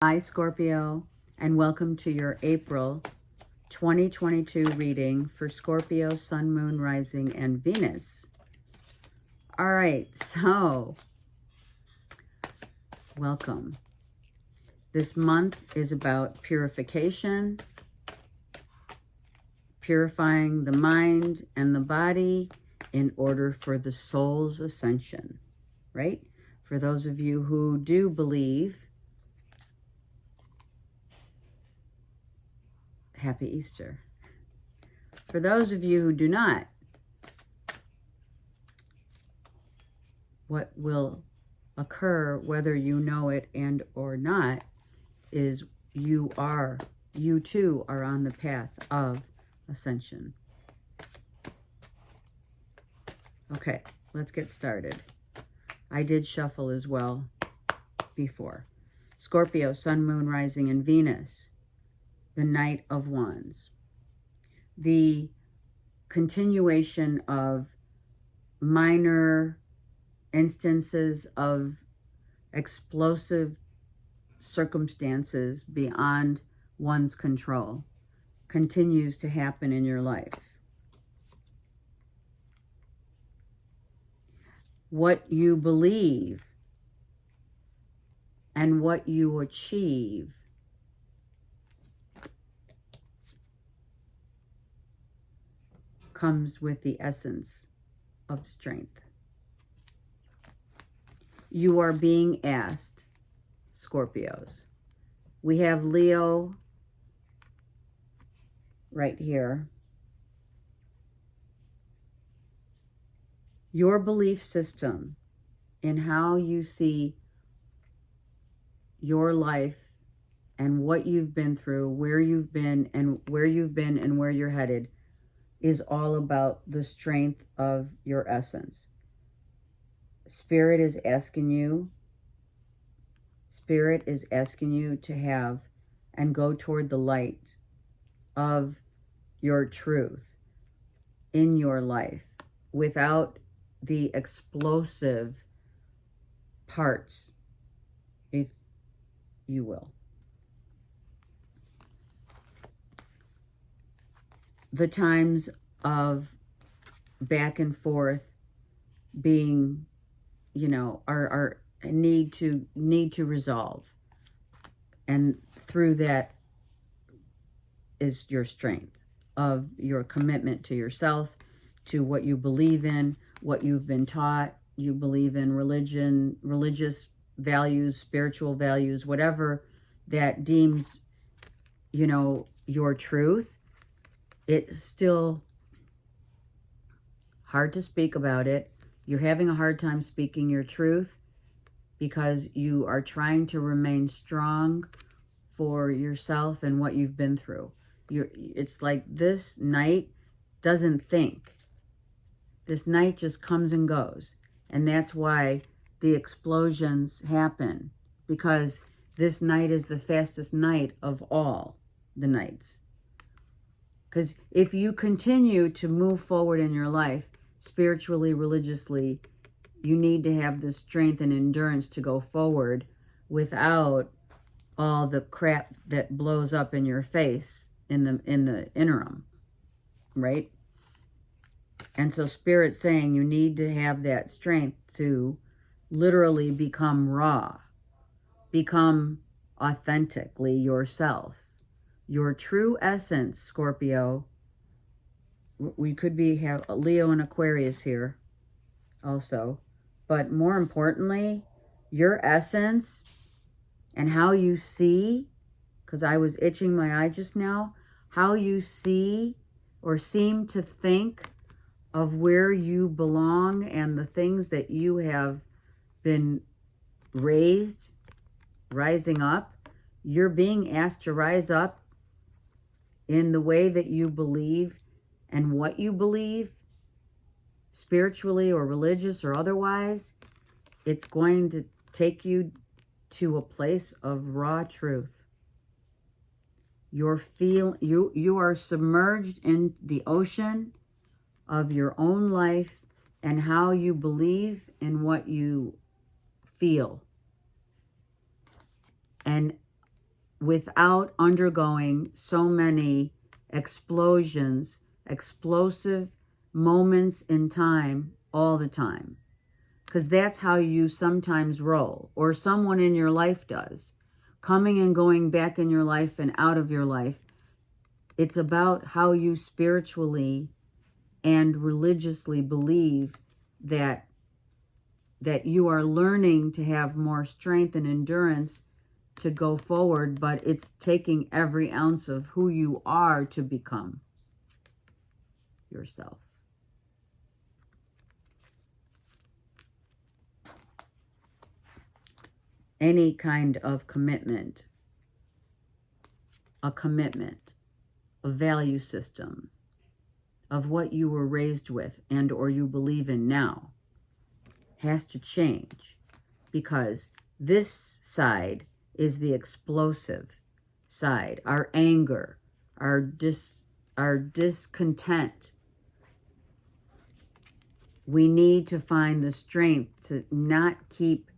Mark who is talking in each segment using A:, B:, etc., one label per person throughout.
A: Hi, Scorpio, and welcome to your April 2022 reading for Scorpio, Sun, Moon, Rising, and Venus. All right, so welcome. This month is about purification, purifying the mind and the body in order for the soul's ascension, right? For those of you who do believe, Happy Easter. For those of you who do not, what will occur, whether you know it and or not, is you too are on the path of ascension. Okay, let's get started. I did shuffle as well before. Scorpio, Sun, Moon, Rising, and Venus. The Knight of Wands. The continuation of minor instances of explosive circumstances beyond one's control continues to happen in your life. What you believe and what you achieve comes with the essence of strength. You are being asked, Scorpios. We have Leo right here. Your belief system in how you see your life and what you've been through, where you've been and where you're headed is all about the strength of your essence. Spirit is asking you to have and go toward the light of your truth in your life without the explosive parts, if you will. The times of back and forth being, are need to resolve. And through that is your strength of your commitment to yourself, to what you believe in, what you've been taught. You believe in religion, religious values, spiritual values, whatever that deems, your truth. It's still hard to speak about it. You're having a hard time speaking your truth because you are trying to remain strong for yourself and what you've been through. It's like this Knight doesn't think. This Knight just comes and goes. And that's why the explosions happen, because this Knight is the fastest Knight of all the Knights. Because if you continue to move forward in your life, spiritually, religiously, you need to have the strength and endurance to go forward without all the crap that blows up in your face in the interim, right? And so Spirit's saying you need to have that strength to literally become raw, become authentically yourself. Your true essence, Scorpio. We could have Leo and Aquarius here also. But more importantly, your essence and how you see, because I was itching my eye just now, how you see or seem to think of where you belong and the things that you have been rising up. You're being asked to rise up in the way that you believe and what you believe, spiritually or religious or otherwise. It's going to take you to a place of raw truth. You are submerged in the ocean of your own life and how you believe and what you feel. And without undergoing so many explosions, explosive moments in time all the time. Because that's how you sometimes roll, or someone in your life does. Coming and going back in your life and out of your life. It's about how you spiritually and religiously believe that you are learning to have more strength and endurance to go forward, but it's taking every ounce of who you are to become yourself. Any kind of commitment, a value system of what you were raised with and or you believe in now has to change, because this side is the explosive side, our anger, our discontent. We need to find the strength to not keep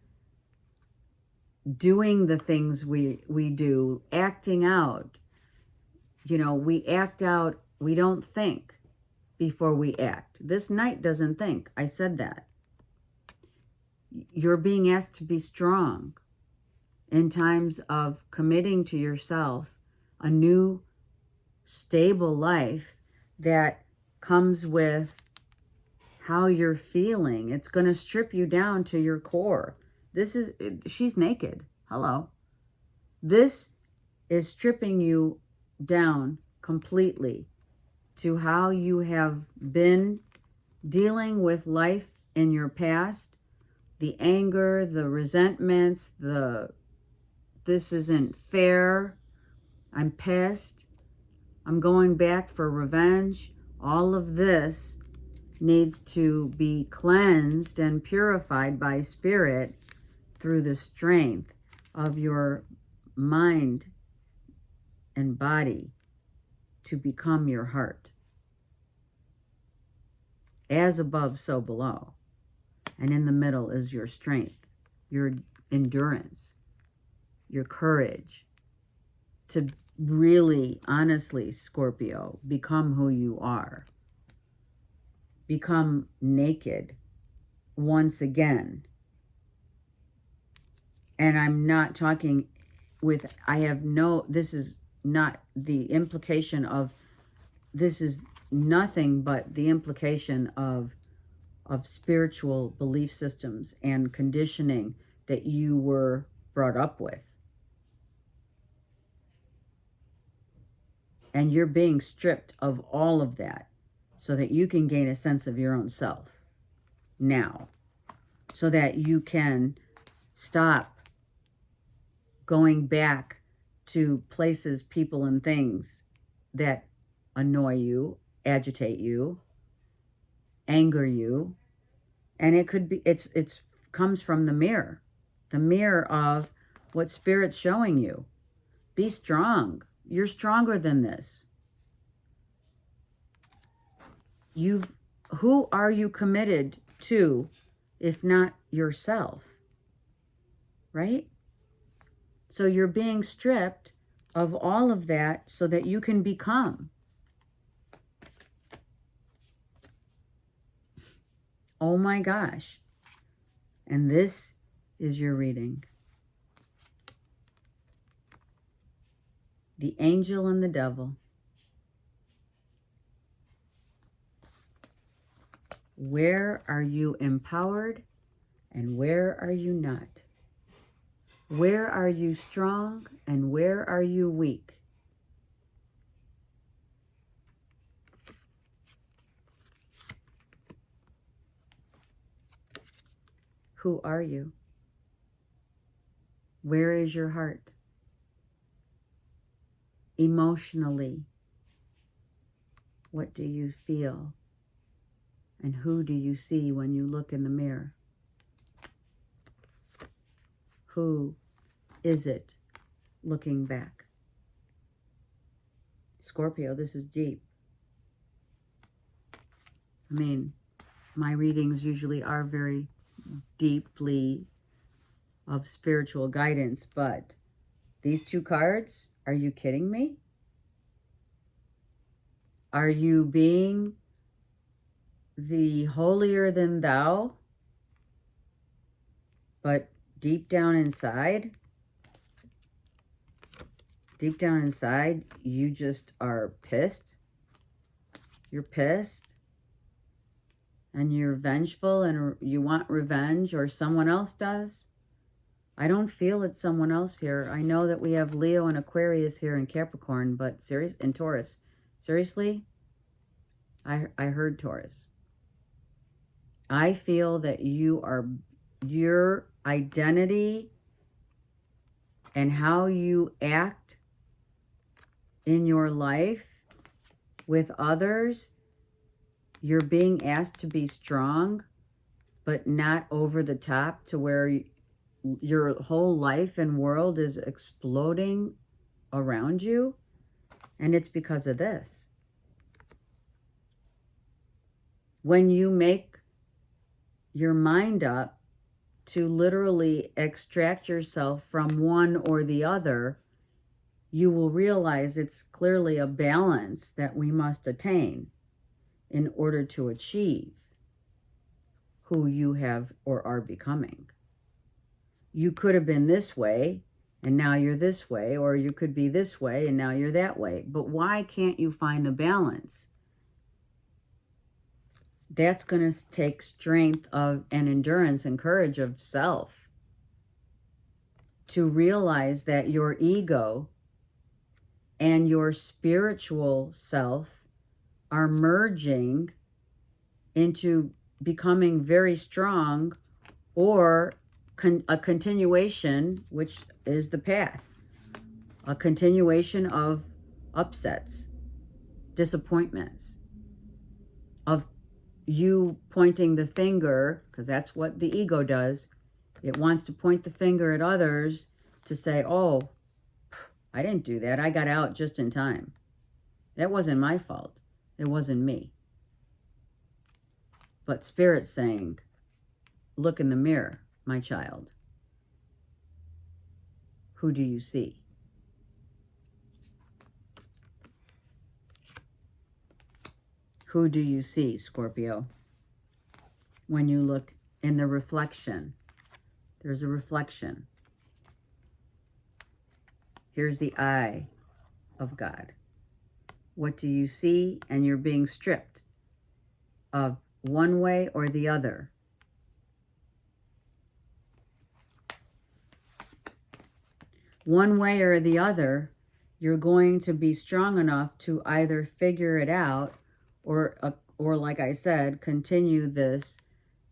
A: doing the things we do, acting out. You know, we act out, we don't think before we act. This night doesn't think. I said that. You're being asked to be strong in times of committing to yourself a new, stable life that comes with how you're feeling. It's going to strip you down to your core. She's naked. Hello. This is stripping you down completely to how you have been dealing with life in your past. The anger, the resentments, this isn't fair, I'm pissed, I'm going back for revenge. All of this needs to be cleansed and purified by Spirit through the strength of your mind and body to become your heart. As above, so below. And in the middle is your strength, your endurance, your courage to really, honestly, Scorpio, become who you are. Become naked once again. And I'm not talking with, this is not the implication of, this is nothing but the implication of spiritual belief systems and conditioning that you were brought up with. And you're being stripped of all of that so that you can gain a sense of your own self now, so that you can stop going back to places, people, and things that annoy you, agitate you, anger you. And it could be, it's comes from the mirror of what Spirit's showing you. Be strong. You're stronger than this. Who are you committed to if not yourself? Right? So you're being stripped of all of that so that you can become. Oh my gosh. And this is your reading. The angel and the devil. Where are you empowered and where are you not? Where are you strong and where are you weak? Who are you? Where is your heart? Emotionally, what do you feel? And who do you see when you look in the mirror? Who is it looking back? Scorpio, this is deep. I mean, my readings usually are very deeply of spiritual guidance, but These two cards, are you kidding me? Are you being the holier than thou, but deep down inside, you just are pissed? You're pissed and you're vengeful and you want revenge, or someone else does? I don't feel it's someone else here. I know that we have Leo and Aquarius here in Capricorn, but in Taurus. Seriously? I heard Taurus. I feel that your identity and how you act in your life with others, you're being asked to be strong, but not over the top to where your whole life and world is exploding around you. And it's because of this. When you make your mind up to literally extract yourself from one or the other, you will realize it's clearly a balance that we must attain in order to achieve who you have or are becoming. You could have been this way and now you're this way, or you could be this way and now you're that way. But why can't you find the balance? That's going to take strength of and endurance and courage of self to realize that your ego and your spiritual self are merging into becoming very strong, or a continuation, which is the path, a continuation of upsets, disappointments, of you pointing the finger, because that's what the ego does. It wants to point the finger at others to say, oh, I didn't do that. I got out just in time. That wasn't my fault. It wasn't me. But Spirit's saying, look in the mirror, my child. Who do you see? Who do you see, Scorpio? When you look in the reflection, there's a reflection. Here's the eye of God. What do you see? And you're being stripped of one way or the other. One way or the other, you're going to be strong enough to either figure it out or like I said, continue this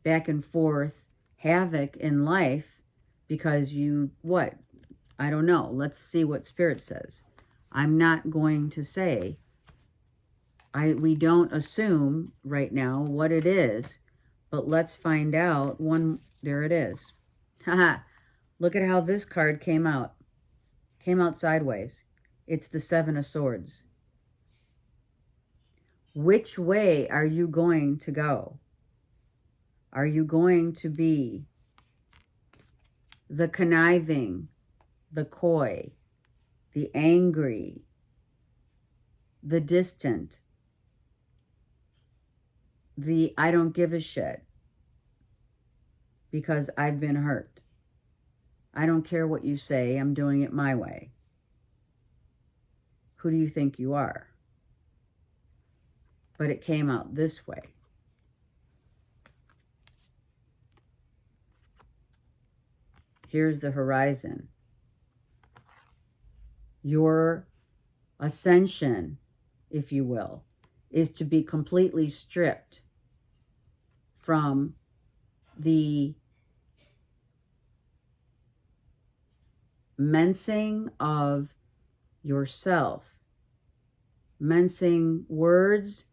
A: back and forth havoc in life because I don't know. Let's see what Spirit says. I'm not going to say. We don't assume right now what it is, but let's find out. There it is. Haha. Look at how this card came out. Came out sideways. It's the Seven of Swords. Which way are you going to go? Are you going to be the conniving, the coy, the angry, the distant, the I don't give a shit because I've been hurt? I don't care what you say. I'm doing it my way. Who do you think you are? But it came out this way. Here's the horizon. Your ascension, if you will, is to be completely stripped from the mincing of yourself, mincing words,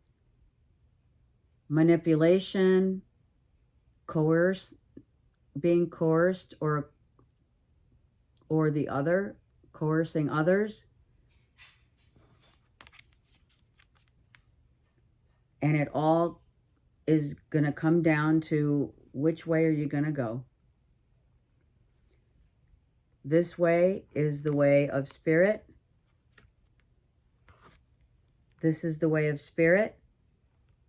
A: manipulation, being coerced, or the other, coercing others. And it all is going to come down to which way are you going to go? This way is the way of spirit. This is the way of spirit,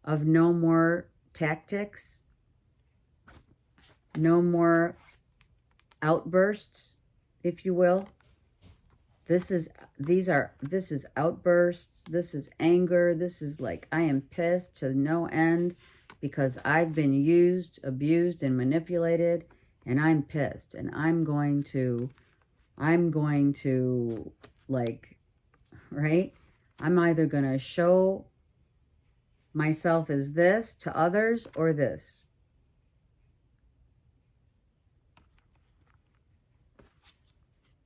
A: of no more tactics, no more outbursts, if you will. This is outbursts. This is anger. This is like, I am pissed to no end because I've been used, abused, and manipulated, and I'm pissed. And I'm going to like, right? I'm either going to show myself as this to others or this.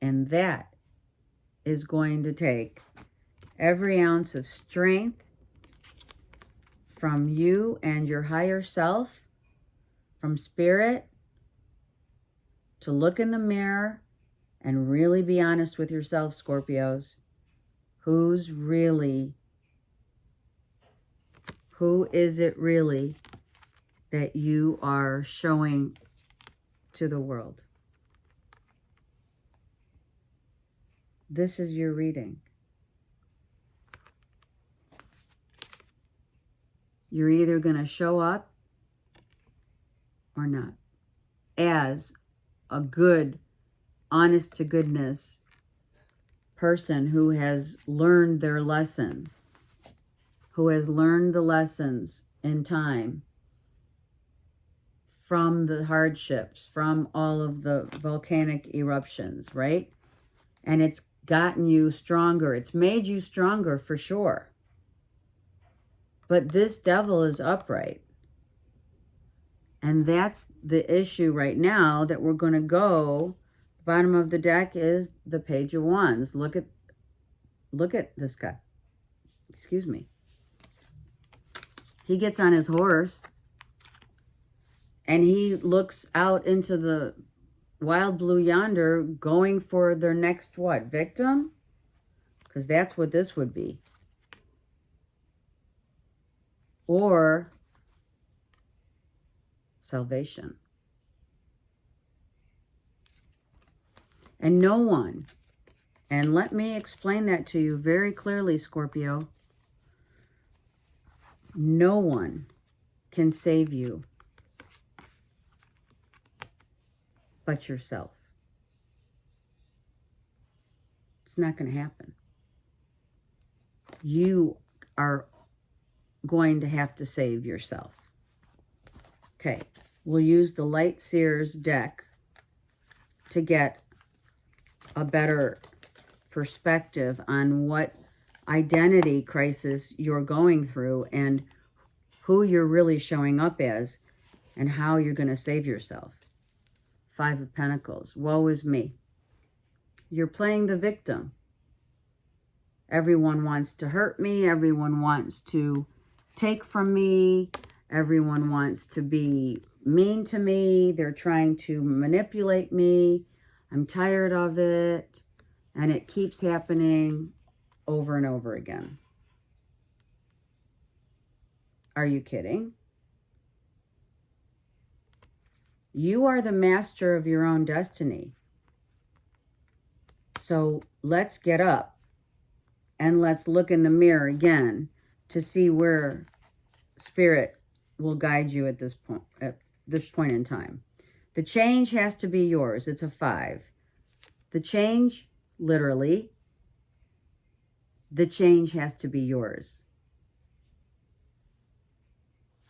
A: And that is going to take every ounce of strength from you and your higher self, from spirit, to look in the mirror and really be honest with yourself, Scorpios. Who is it really that you are showing to the world? This is your reading. You're either going to show up or not as a good, honest to goodness person who has learned their lessons, who has learned the lessons in time from the hardships, from all of the volcanic eruptions, right? And it's gotten you stronger. It's made you stronger for sure. But this devil is upright. And that's the issue right now that we're going to go. The bottom of the deck is the Page of Wands. Look at this guy. Excuse me. He gets on his horse and he looks out into the wild blue yonder, going for their next what? Victim? Because that's what this would be. Or salvation. And no one, and let me explain that to you very clearly, Scorpio. No one can save you but yourself. It's not going to happen. You are going to have to save yourself. Okay, we'll use the Light Seers deck to get a better perspective on what identity crisis you're going through and who you're really showing up as and how you're going to save yourself. 5 of Pentacles. Woe is me. You're playing the victim. Everyone wants to hurt me. Everyone wants to take from me. Everyone wants to be mean to me. They're trying to manipulate me. I'm tired of it. And it keeps happening over and over again. Are you kidding? You are the master of your own destiny. So let's get up and let's look in the mirror again to see where Spirit will guide you at this point in time. The change has to be yours. It's a 5. The change, literally, the change has to be yours.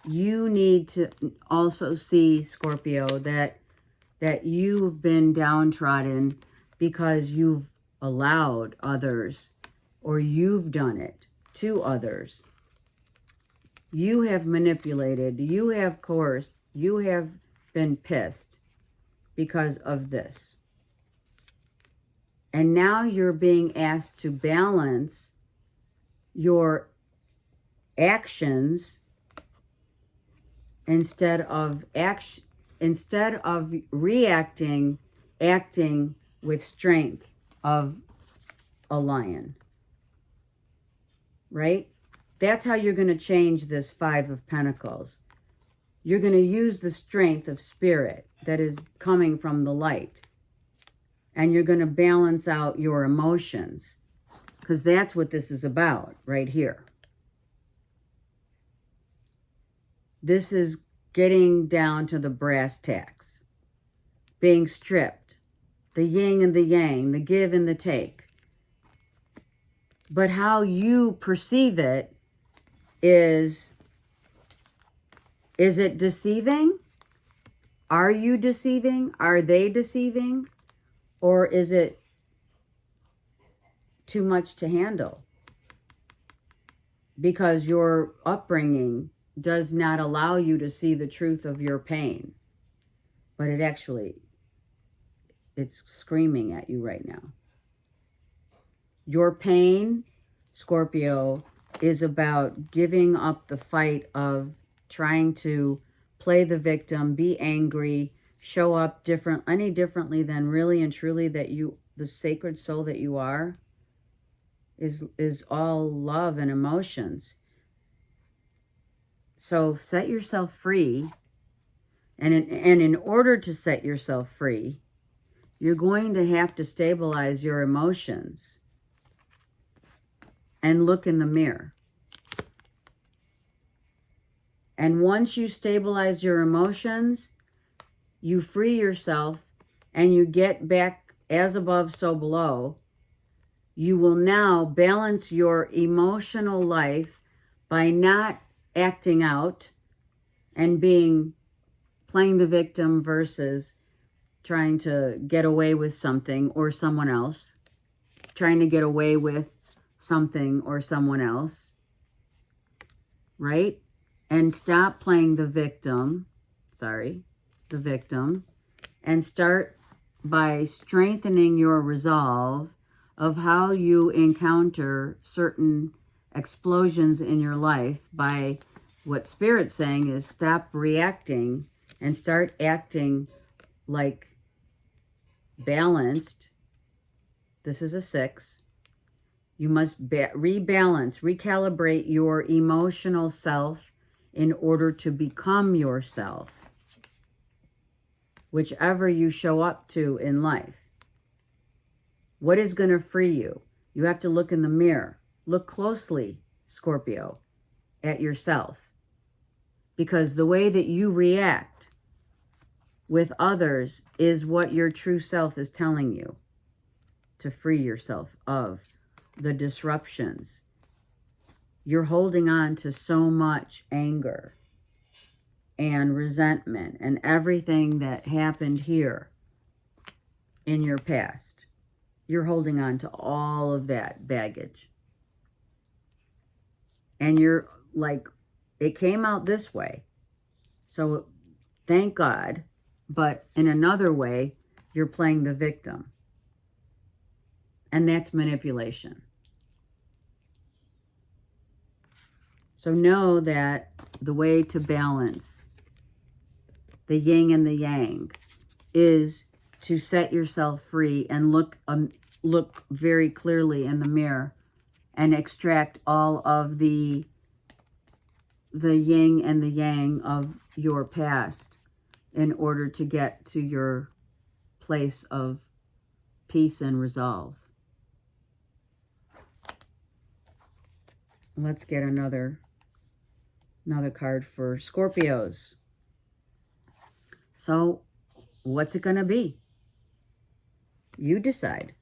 A: You need to also see, Scorpio, that you've been downtrodden because you've allowed others, or you've done it to others. You have manipulated, you have coerced, you have been pissed because of this. And now you're being asked to balance your actions instead of reacting, acting with strength of a lion. Right? That's how you're going to change this 5 of Pentacles. You're going to use the strength of spirit that is coming from the light. And you're going to balance out your emotions, because that's what this is about right here. This is getting down to the brass tacks, being stripped, the yin and the yang, the give and the take. But how you perceive it is it deceiving? Are you deceiving? Are they deceiving? Or is it too much to handle? Because your upbringing does not allow you to see the truth of your pain. But it's screaming at you right now. Your pain, Scorpio, is about giving up the fight of trying to play the victim, be angry, show up any differently than really and truly that you, the sacred soul that you are, is all love and emotions. So set yourself free. And in order to set yourself free, you're going to have to stabilize your emotions and look in the mirror. And once you stabilize your emotions, you free yourself and you get back as above, so below. You will now balance your emotional life by not acting out and playing the victim versus trying to get away with something or someone else, trying to get away with something or someone else, right? And stop playing the victim, and start by strengthening your resolve of how you encounter certain explosions in your life. By what Spirit's saying is stop reacting and start acting like balanced. This is a 6. You must rebalance, recalibrate your emotional self in order to become yourself, whichever you show up to in life. What is going to free you? You have to look in the mirror. Look closely, Scorpio, at yourself. Because the way that you react with others is what your true self is telling you to free yourself of the disruptions. You're holding on to so much anger and resentment and everything that happened here in your past. You're holding on to all of that baggage. And you're like, it came out this way. So thank God. But in another way, you're playing the victim. And that's manipulation. So know that the way to balance the yin and the yang is to set yourself free and look very clearly in the mirror and extract all of the yin and the yang of your past in order to get to your place of peace and resolve. Let's get another card for Scorpios. So, what's it going to be? You decide.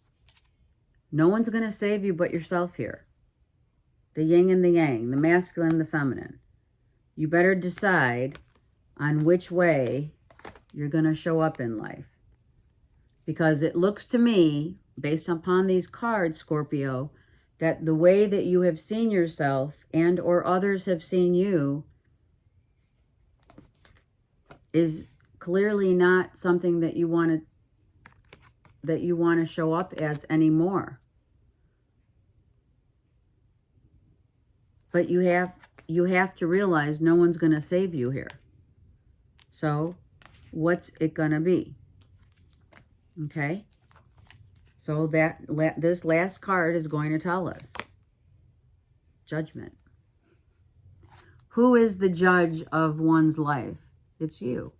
A: No one's going to save you but yourself here. The yin and the yang, the masculine and the feminine. You better decide on which way you're going to show up in life. Because it looks to me, based upon these cards, Scorpio, that the way that you have seen yourself and or others have seen you is clearly not something that you want to show up as anymore. But you have to realize no one's going to save you here. So, what's it going to be? Okay? So this last card is going to tell us. Judgment. Who is the judge of one's life? It's you.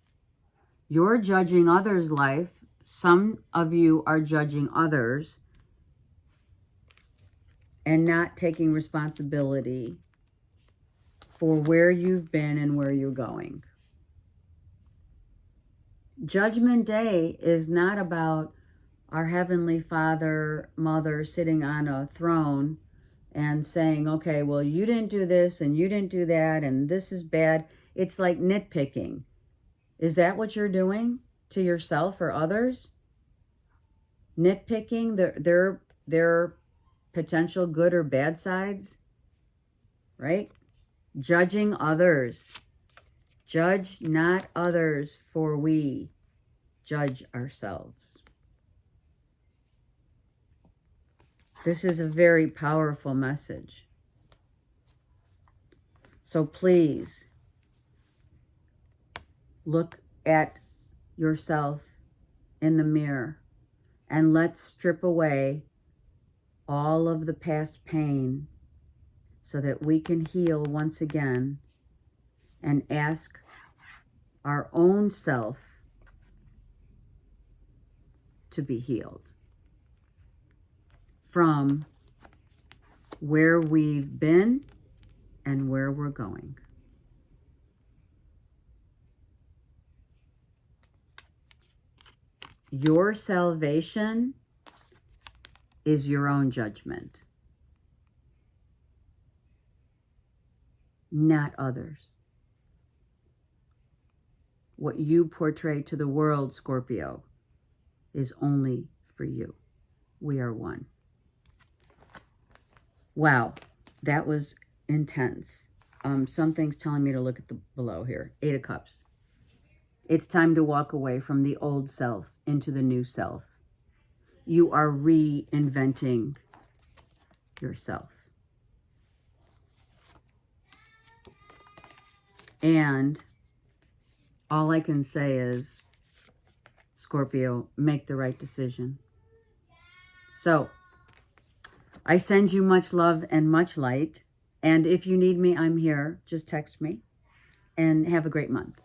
A: You're judging others' life, Some of you are judging others and not taking responsibility for where you've been and where you're going. Judgment Day is not about our Heavenly Father, Mother sitting on a throne and saying, okay, well, you didn't do this and you didn't do that and this is bad. It's like nitpicking. Is that what you're doing to yourself or others? Nitpicking their potential good or bad sides, right? Judging others. Judge not others, for we judge ourselves. This is a very powerful message. So please look at yourself in the mirror and let's strip away all of the past pain so that we can heal once again and ask our own self to be healed from where we've been and where we're going. Your salvation is your own judgment, not others. What you portray to the world, Scorpio, is only for you. We are one. Wow, that was intense. Something's telling me to look at the below here. 8 of Cups. It's time to walk away from the old self into the new self. You are reinventing yourself. And all I can say is, Scorpio, make the right decision. So, I send you much love and much light. And if you need me, I'm here. Just text me. And have a great month.